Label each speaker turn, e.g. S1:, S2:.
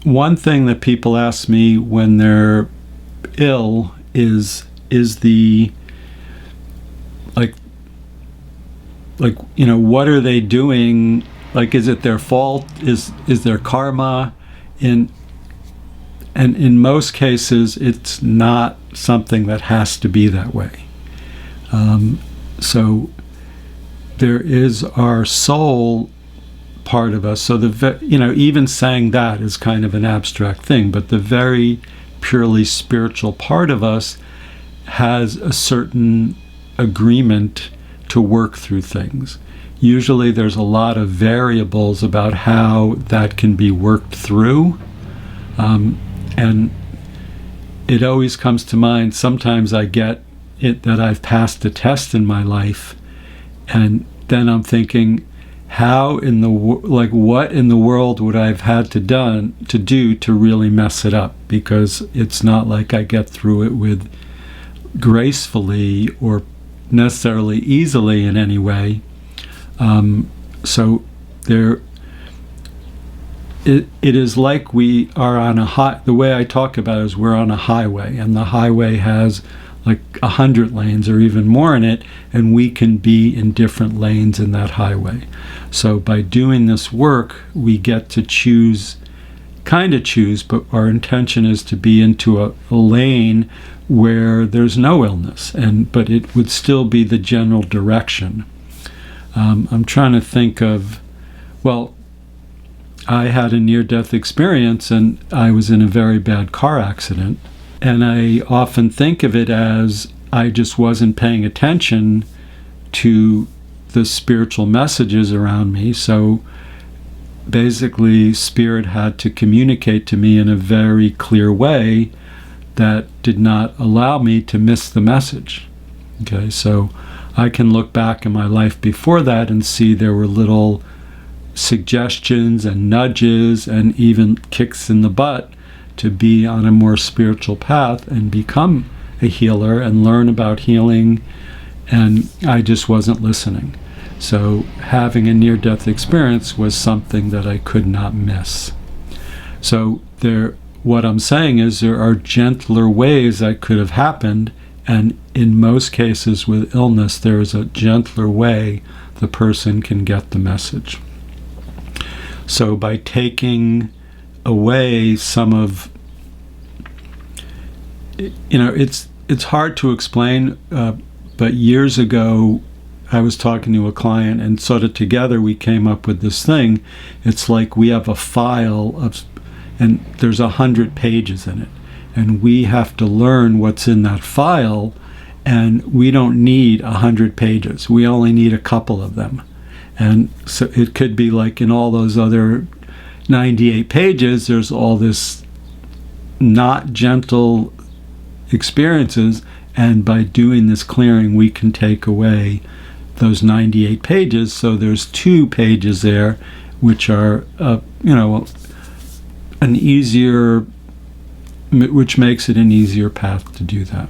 S1: one thing that people ask me when they're ill is the like what are they doing? Like, is it their fault? Is there karma? And in most cases, it's not something that has to be that way. So there is our soul part of us. So even saying that is kind of an abstract thing, but the very purely spiritual part of us has a certain agreement to work through things. Usually there's a lot of variables about how that can be worked through. And it always comes to mind, sometimes I get it that I've passed a test in my life, and then I'm thinking, what in the world would I have had to do to really mess it up? Because it's not like I get through it with gracefully or necessarily easily in any way. So there, it is like we are on the way I talk about it is we're on a highway, and the highway has like 100 lanes or even more in it, and we can be in different lanes in that highway. So by doing this work, we get to choose, but our intention is to be into a lane where there's no illness, but it would still be the general direction. I'm trying to think of, I had a near-death experience, and I was in a very bad car accident. And I often think of it as I just wasn't paying attention to the spiritual messages around me. So basically, Spirit had to communicate to me in a very clear way that did not allow me to miss the message. Okay, so I can look back in my life before that and see there were little suggestions and nudges and even kicks in the butt to be on a more spiritual path and become a healer and learn about healing, and I just wasn't listening. So having a near-death experience was something that I could not miss. So what I'm saying is there are gentler ways that could have happened, and in most cases with illness, there is a gentler way the person can get the message. So by taking away some of, it's hard to explain, but years ago I was talking to a client, and sort of together we came up with this thing. It's like we have a file and there's 100 pages in it, and we have to learn what's in that file, and we don't need 100 pages. We only need a couple of them. And so it could be like in all those other 98 pages, there's all this not gentle experiences, and by doing this clearing, we can take away those 98 pages. So there's 2 pages there, which are, which makes it an easier path to do that.